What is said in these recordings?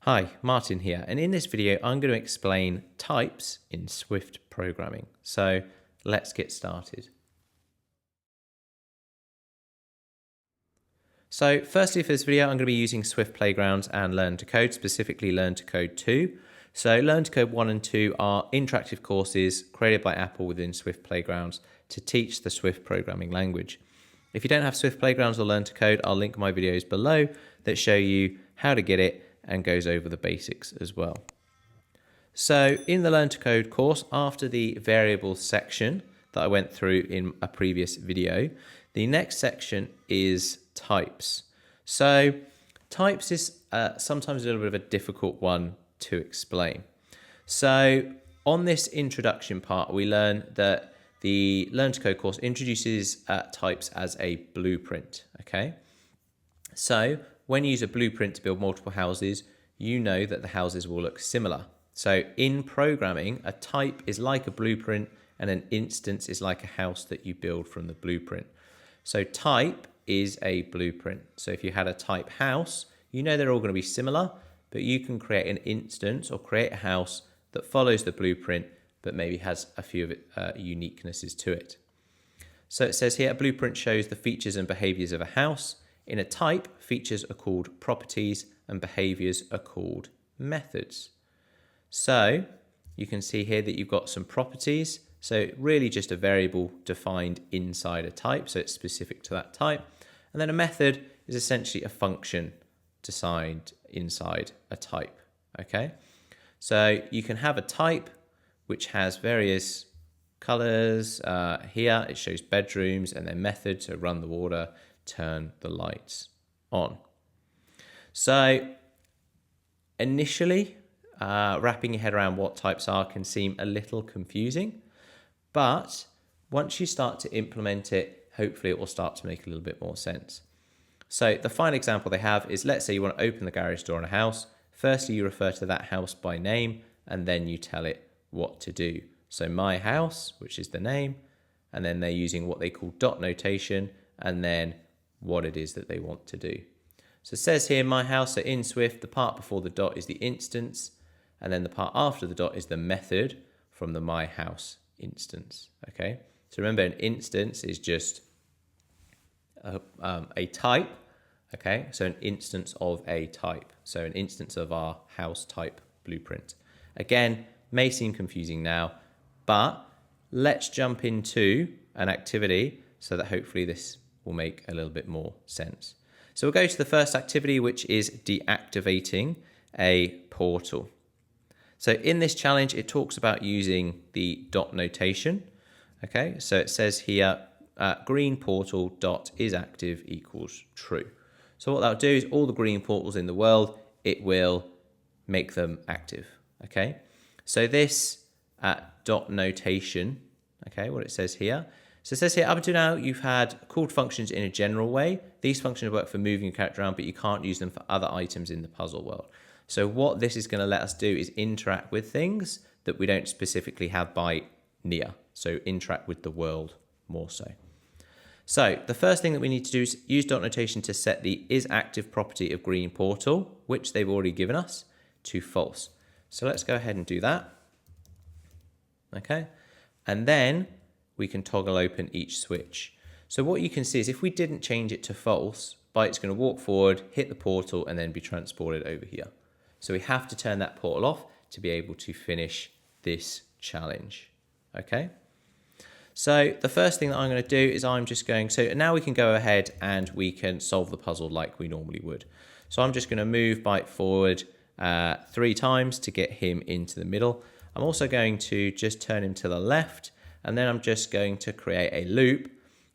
Hi, Martin here, and in this video I'm going to explain types in Swift programming. So let's get started. So firstly for this video I'm going to be using Swift Playgrounds and Learn to Code, specifically Learn to Code 2. So Learn to Code 1 and 2 are interactive courses created by Apple within Swift Playgrounds to teach the Swift programming language. If you don't have Swift Playgrounds or Learn to Code, I'll link my videos below that show you how to get it and goes over the basics as well. So in the Learn to Code course, after the variables section that I went through in a previous video, the next section is types. So types is sometimes a little bit of a difficult one to explain. So on this introduction part, we learn that the Learn to Code course introduces types as a blueprint, okay? So when you use a blueprint to build multiple houses, you know that the houses will look similar. So in programming, a type is like a blueprint and an instance is like a house that you build from the blueprint. So type is a blueprint. So if you had a type house, you know they're all going to be similar, but you can create an instance or create a house that follows the blueprint, but maybe has a few of uniquenesses to it. So it says here, a blueprint shows the features and behaviors of a house. In a type, features are called properties and behaviors are called methods. So you can see here that you've got some properties. So really just a variable defined inside a type. So it's specific to that type. And then a method is essentially a function defined inside a type. Okay. So you can have a type which has various colors. Here it shows bedrooms and then method. So run the water, turn the lights on. So initially, wrapping your head around what types are can seem a little confusing, but once you start to implement it, hopefully it will start to make a little bit more sense. So the final example they have is, let's say you want to open the garage door in a house. Firstly, you refer to that house by name, and then you tell it what to do. So my house, which is the name, and then they're using what they call dot notation, and then what it is that they want to do. So it says here, my house, so in Swift, the part before the dot is the instance, and then the part after the dot is the method from the my house instance, okay? So remember, an instance is just a type, okay? So an instance of a type. So an instance of our house type blueprint. Again, may seem confusing now, but let's jump into an activity so that hopefully this will make a little bit more sense. So we'll go to the first activity, which is deactivating a portal. So in this challenge, it talks about using the dot notation. Okay, so it says here, green portal dot is active equals true. So what that'll do is all the green portals in the world, it will make them active. Okay, so this dot notation, okay, what it says here. So it says here, up until now, you've had called functions in a general way. These functions work for moving your character around, but you can't use them for other items in the puzzle world. So what this is going to let us do is interact with things that we don't specifically have by near. So interact with the world more so. So the first thing that we need to do is use dot notation to set the isActive property of green portal, which they've already given us, to false. So let's go ahead and do that. Okay. And then we can toggle open each switch. So what you can see is if we didn't change it to false, Byte's going to walk forward, hit the portal, and then be transported over here. So we have to turn that portal off to be able to finish this challenge. Okay. So the first thing that I'm going to do is so now we can go ahead and we can solve the puzzle like we normally would. So I'm just going to move Byte forward 3 times to get him into the middle. I'm also going to just turn him to the left, and then I'm just going to create a loop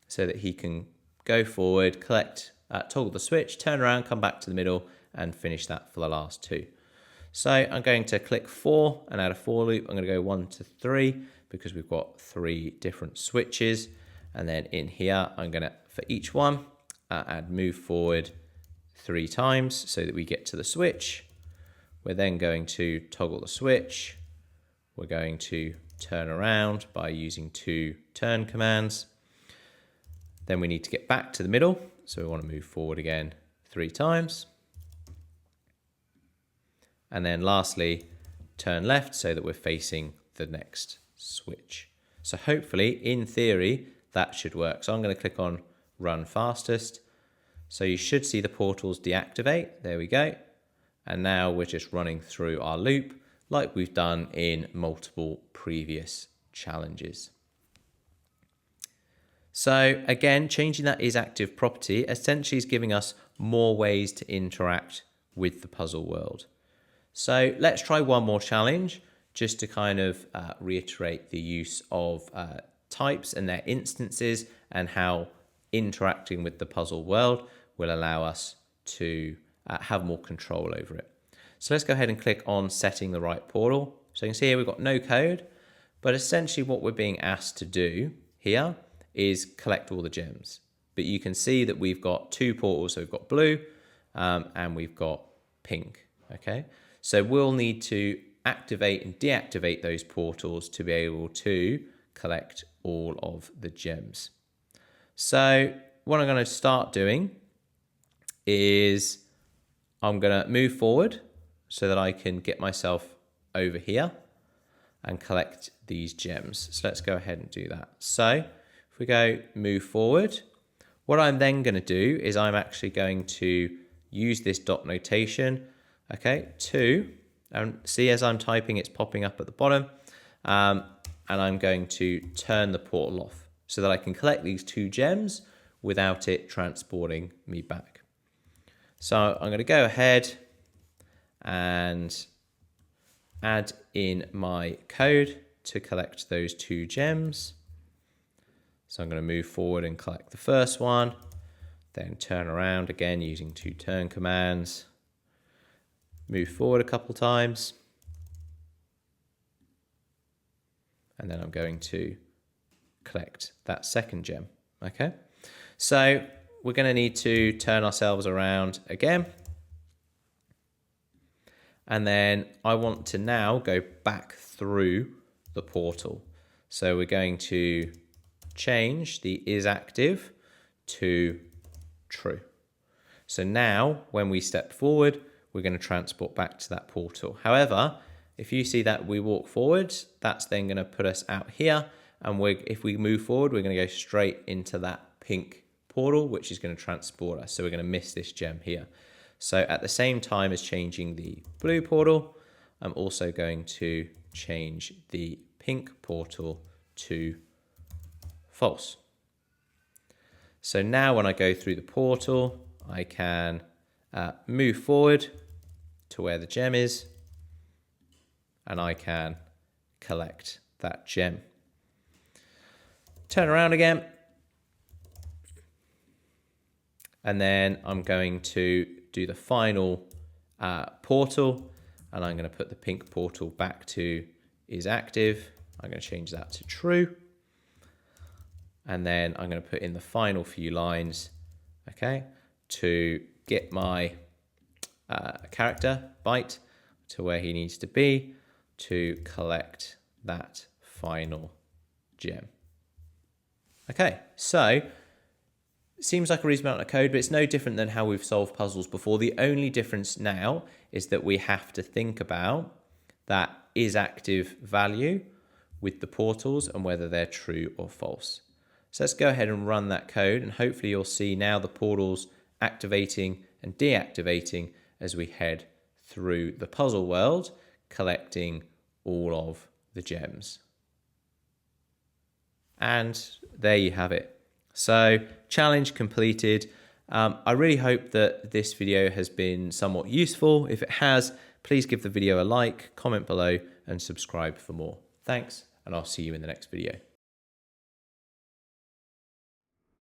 so that he can go forward, toggle the switch, turn around, come back to the middle, and finish that for the last 2. So I'm going to click 4 and add a for loop. I'm going to go 1 to 3 because we've got 3 different switches. And then in here, I'm going to, for each one, add move forward 3 times so that we get to the switch. We're then going to toggle the switch. We're going to turn around by using 2 turn commands. Then we need to get back to the middle. So we want to move forward again 3 times. And then lastly, turn left so that we're facing the next switch. So hopefully, in theory, that should work. So I'm going to click on run fastest. So you should see the portals deactivate. There we go. And now we're just running through our loop like we've done in multiple previous challenges. So again, changing that isActive property essentially is giving us more ways to interact with the puzzle world. So let's try one more challenge just to kind of reiterate the use of types and their instances and how interacting with the puzzle world will allow us to have more control over it. So let's go ahead and click on setting the right portal. So you can see here we've got no code, but essentially what we're being asked to do here is collect all the gems. But you can see that we've got two portals. So we've got blue and we've got pink. Okay, so we'll need to activate and deactivate those portals to be able to collect all of the gems. So what I'm going to start doing is I'm going to move forward so that I can get myself over here and collect these gems. So let's go ahead and do that. So if we go move forward, what I'm then going to do is I'm actually going to use this dot notation, okay, and see as I'm typing, it's popping up at the bottom, and I'm going to turn the portal off so that I can collect these 2 gems without it transporting me back. So I'm going to go ahead and add in my code to collect those 2 gems. So I'm going to move forward and collect the first one, then turn around again using 2 turn commands, move forward a couple times, and then I'm going to collect that second gem. Okay, so we're going to need to turn ourselves around again. And then I want to now go back through the portal. So we're going to change the isActive to true. So now when we step forward, we're going to transport back to that portal. However, if you see that we walk forward, that's then going to put us out here. And if we move forward, we're going to go straight into that pink portal, which is going to transport us. So we're going to miss this gem here. So at the same time as changing the blue portal, I'm also going to change the pink portal to false. So now when I go through the portal, I can move forward to where the gem is, and I can collect that gem. Turn around again, and then I'm going to do the final portal, and I'm going to put the pink portal back to isActive. I'm going to change that to true, and then I'm going to put in the final few lines, okay, to get my character Byte to where he needs to be to collect that final gem. Okay, so seems like a reasonable amount of code, but it's no different than how we've solved puzzles before. The only difference now is that we have to think about that isActive value with the portals and whether they're true or false. So let's go ahead and run that code, and hopefully you'll see now the portals activating and deactivating as we head through the puzzle world, collecting all of the gems. And there you have it. So challenge completed. I really hope that this video has been somewhat useful. If it has, please give the video a like, comment below, and subscribe for more. Thanks, and I'll see you in the next video.